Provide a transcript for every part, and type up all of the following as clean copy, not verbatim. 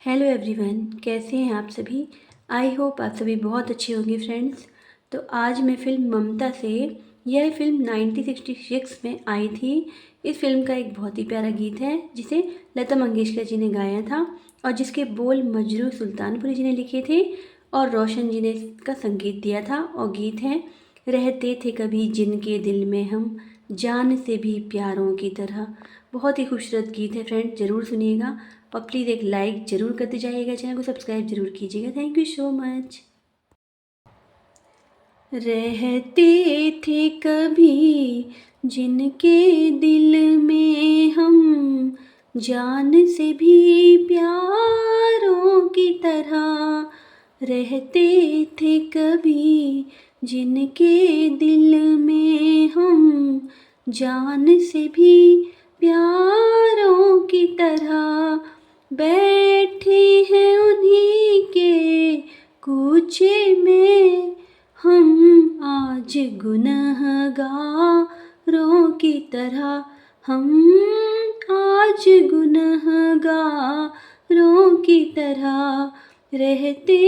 Hello everyone, कैसे हैं आप सभी। आई होप आप सभी बहुत अच्छे होंगे फ्रेंड्स। तो आज मैं फ़िल्म ममता से, यह फ़िल्म 1966 में आई थी। इस फिल्म का एक बहुत ही प्यारा गीत है जिसे लता मंगेशकर जी ने गाया था और जिसके बोल मजरू सुल्तानपुरी जी ने लिखे थे और रोशन जी ने इसका संगीत दिया था। और गीत है रहते थे कभी जिनके दिल में हम, जान से भी प्यारों की तरह। बहुत ही खूबसूरत गीत है फ्रेंड, ज़रूर सुनिएगा और प्लीज़ एक लाइक ज़रूर करते जाइएगा, चैनल को सब्सक्राइब ज़रूर कीजिएगा। Thank you so much. रहते थे कभी जिनके दिल में हम, जान से भी प्यारों की तरह। रहते थे कभी जिनके दिल में हम, जान से भी प्यारों की तरह। बैठे हैं उन्हीं के कूचे में हम, आज गुनहगारों की तरह। हम आज गुनहगारों की तरह। रहते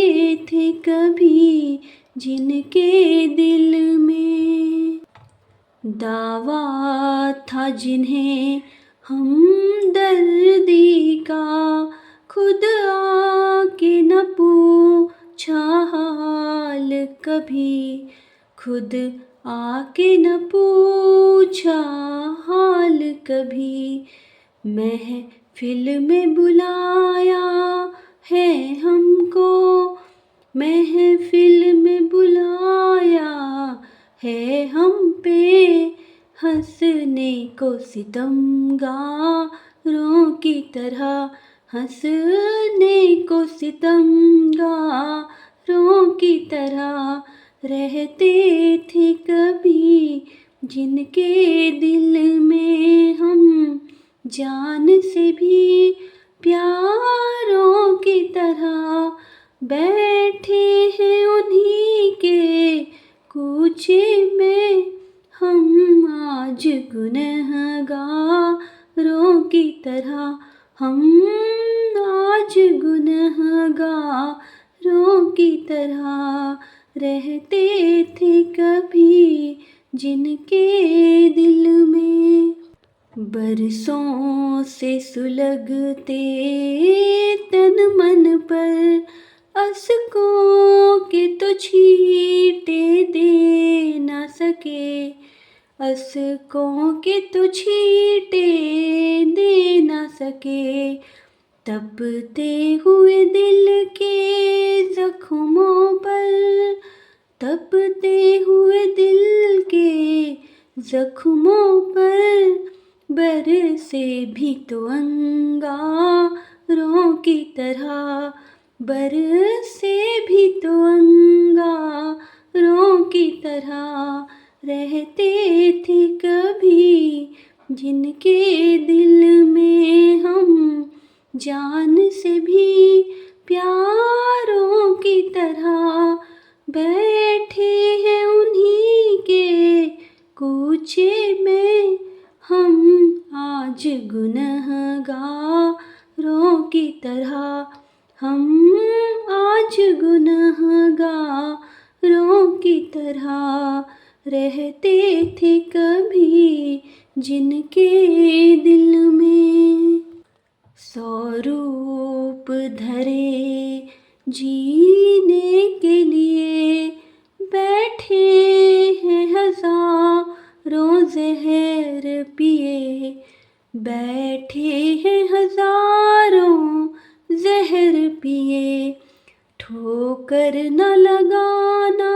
थे कभी जिनके दिल में, दावा था जिन्हें हमदर्दी का, खुद आके न पूछा हाल कभी। खुद आके न पूछा हाल कभी। महफिल में बुलाया है हमको, महफिल में बुलाया है हम पे, हंसने को सितमगारों की तरह। हंसने को सितमगारों की तरह। रहते थे कभी जिनके दिल में हम, जान से भी प्यारों की तरह। बैठे हैं उन्हीं के कूचे में हम, आज गुनहगारों की तरह। हम आज गुनहगारों की तरह। रहते थे कभी जिनके दिल में, बरसों से सुलगते तन मन पर, असकों के तो छींटे दे न सके। असकों के तो छींटे दे न सके। तपते हुए दिल के जख्मों पर, तपते हुए दिल के जख्मों पर, बरसे भी तो अंगारों की तरह। बरसे भी तो अंगारों की तरह। रहते थे कभी जिनके दिल में हम, जान से भी प्यारों की तरह। बैठे हैं उन्हीं के कूचे में हम, आज गुनहगारों की तरह। हम आज गुनहगारों की तरह। रहते थे कभी जिनके दिल में, सौ रूप धरे जीने के लिए, बैठे हैं हजारों जहर पिए। बैठे हैं हजारों जहर पिए। ठोकर न लगाना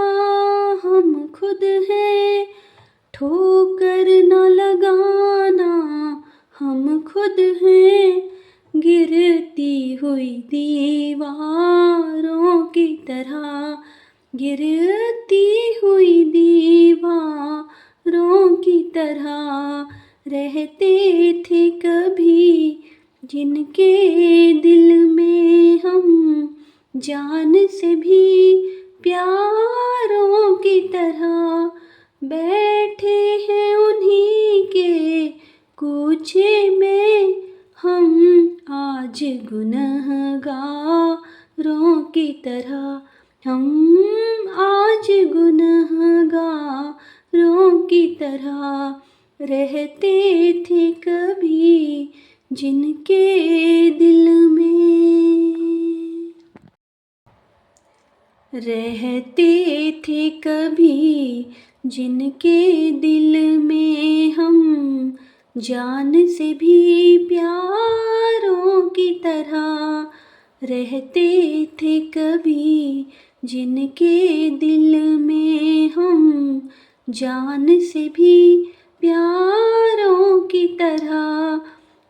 हम खुद हैं, ठोकर न लगाना हम खुद हैं। गिरती हुई दीवारों की तरह। गिरती हुई दीवारों की तरह। रहते थे कभी जिनके दिल में हम, जान से भी प्यारों की तरह। बैठे हैं उन्हीं के कूचे में हम, आज गुनहगार की तरह हम आज गुनहगारों की तरह रहते थे कभी जिनके दिल में, रहते थे कभी जिनके दिल में हम जान से भी प्यारों की तरह रहते थे कभी जिनके दिल में हम जान से भी प्यारों की तरह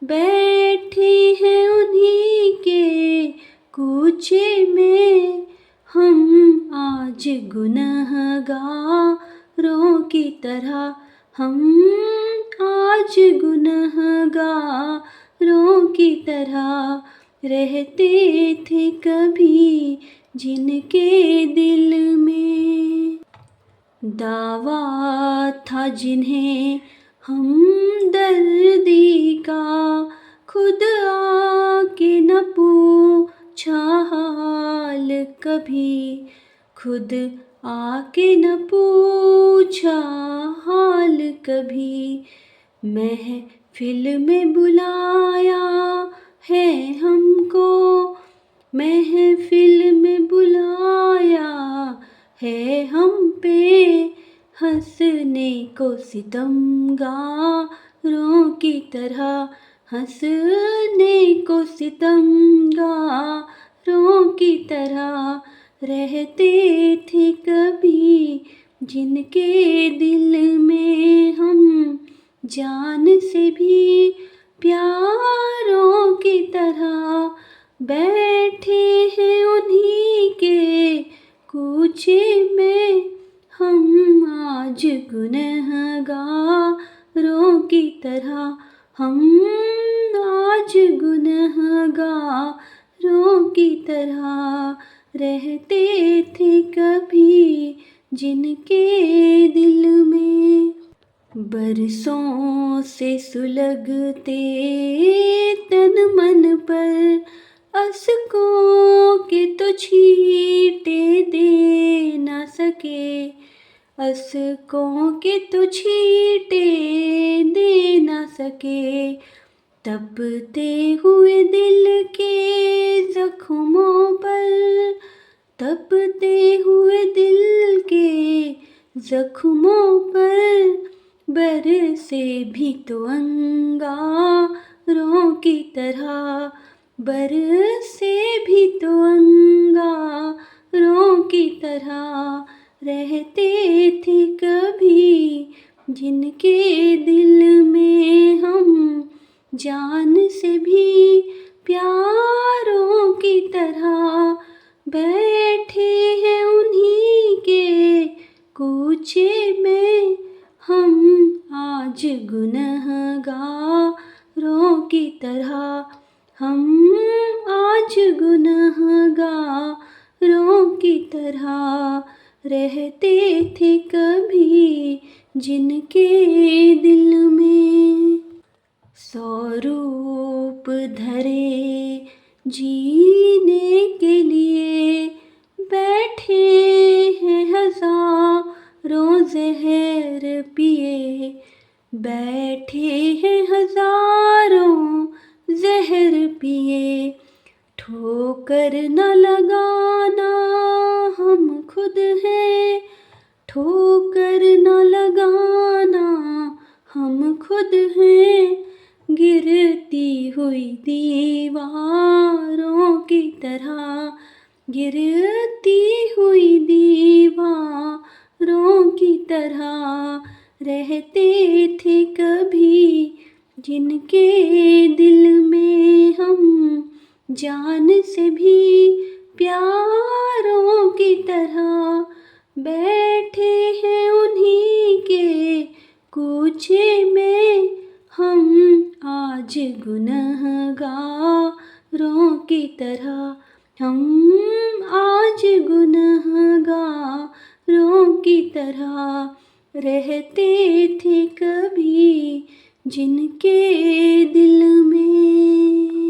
बैठे हैं उन्हीं के कूचे में हम आज गुनहगारों की तरह, हम आज गुनहगारों की तरह रहते थे कभी जिनके दिल में। दावा था जिन्हें हमदर्दी का खुद आके न पूछा हाल कभी, खुद आके न पूछा हाल कभी। महफिल में बुलाया है हमको, महफिल में बुलाया है हम पे हंसने को सितमगारों की तरह, हंसने को सितमगारों की तरह रहते थे कभी जिनके दिल में हम जान से भी प्यारों की तरह बैठे हैं उन्हीं के कूचे में हम आज गुनहगारों की तरह, हम आज गुनहगारों की तरह रहते थे कभी जिनके दिल में। बरसों से सुलगते तन मन पर असकों के तो छींटे दे न सके, असकों के तो छींटे दे न सके। तपते हुए दिल के जख्मों पर, तपते हुए दिल के जख्मों पर बरसे भी तो अंगारों की तरह, बरसे भी तो अंगारों की तरह रहते थे कभी जिनके दिल में हम जान से भी प्यारों की तरह बैठे हैं उन्हीं के कूचे में हम आज गुनहगारों की तरह, हम आज गुनहगारों की तरह रहते थे कभी जिनके दिल में। सौ रूप धरे जीने के लिए बैठे हैं हजारों ज़हर पिए, बैठे हैं हजारों ज़हर पिए। ठोकर न लगाना हम खुद हैं, ठोकर न लगाना हम खुद हैं। गिरती हुई दीवारों की तरह, गिरती हुई दीवारों की तरह रहते थे कभी जिनके दिल में हम जान से भी प्यारों की तरह बैठे हैं उन्हीं के कूचे में हम आज गुनहगारों की तरह, हम आज गुनहगारों की तरह रहते थे कभी जिनके दिल में।